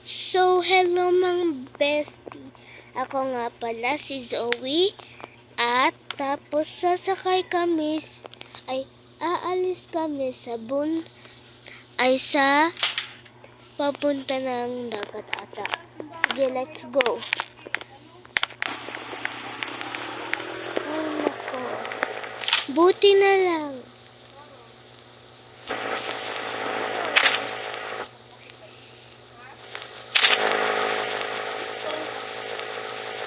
So, hello mga bestie. Ako nga pala si Zoe. At tapos sasakay kami, aalis kami sa sa papunta ng dagat ata. Sige, let's go. Ay, nako. Buti na lang.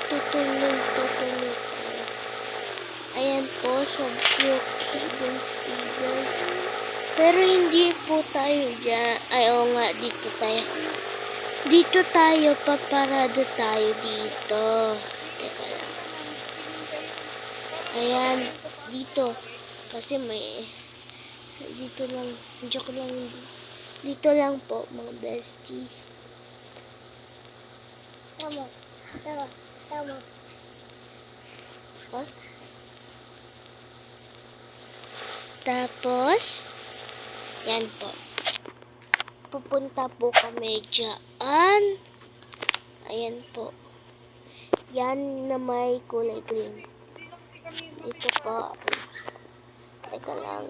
Tutuloy tayo. Ayan po sa Brookhaven Steelers. Pero hindi po tayo dyan. Ay, oo nga, dito tayo. Dito tayo, paparada tayo dito. Teka lang. Ayan, dito. Kasi may, dito lang, joke lang. Dito lang po, mga bestie. Tama. What? Tapos, yan po. Pupunta po kami dyan. Ayan po. Yan na may kulay green. Dito po. Teka lang.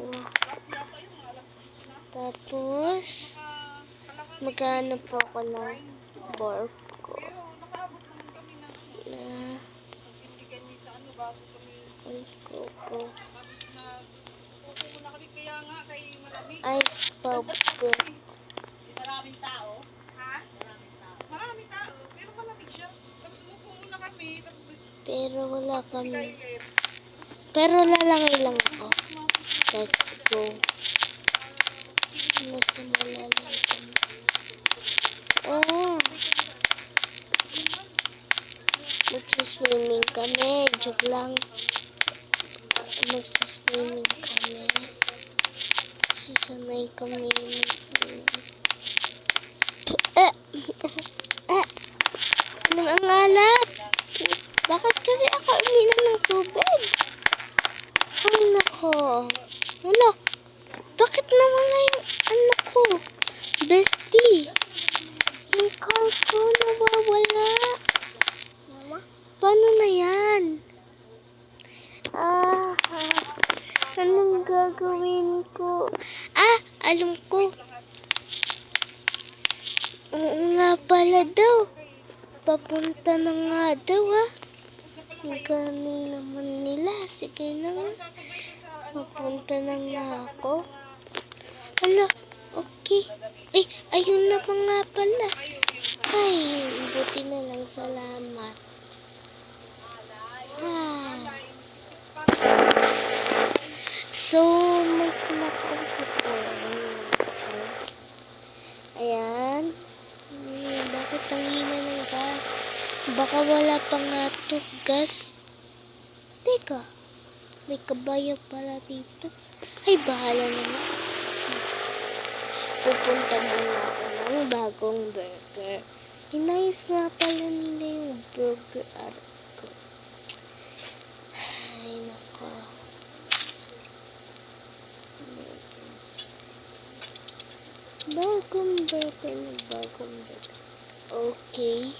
Tapos, magkano po ako ng board ko. Na, ice pop. Maraming tao. Ha? Maraming tao. Pero malamig siya. Tapos umupo muna kami. Pero wala kami. Pero lalangay lang ako. Let's go. Nasa malalang kami. Oh. Magsiswimming kami. Joke lang. Magsiswimming kami. Sasanay kami mag-swimming. Anong ang alat? Bakit kasi ako uminom ng tubig? Ay, nako. Ano? Bakit nawala yung anak ko? Bestie. Yung car ko nawawala. Paano na yan? Anong gagawin ko? Alam ko. Oo nga pala daw. Papunta na nga daw Ang galing naman nila. Sige na nga. Papunta na nga ako. Hala, okay. Ayun na pa nga pala. Ay, buti na lang. Salamat. So, may kinakausap ko. Ayan. Bakit ang hina ng gas? Baka wala pa nga to gas. Teka, may kabayo pala dito. Ay, bahala na nga. Pupunta muna ako ng bagong burger. Inayos nga pala nila yung burger ko. Ay, nako. Bagong burger. Okay.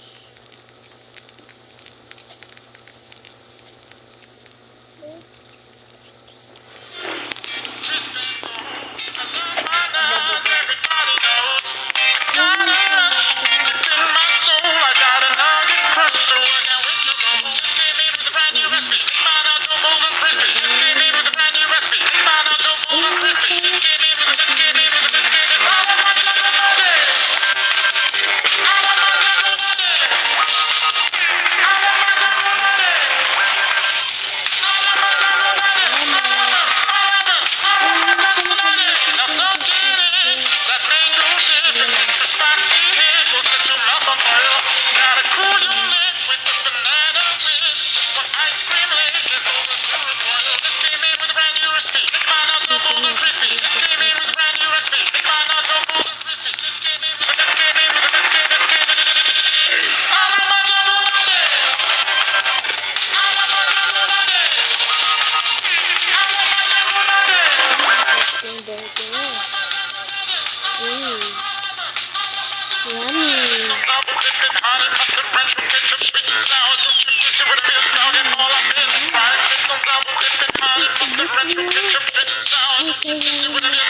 Yummy. double dipping, honey mustard, ranch with ketchup, sweet and sour. Don't you dish it with this dog and all I've been. Fried chicken, double dipping, honey mustard, ranch with ketchup, sweet and sour. Don't you dish it with this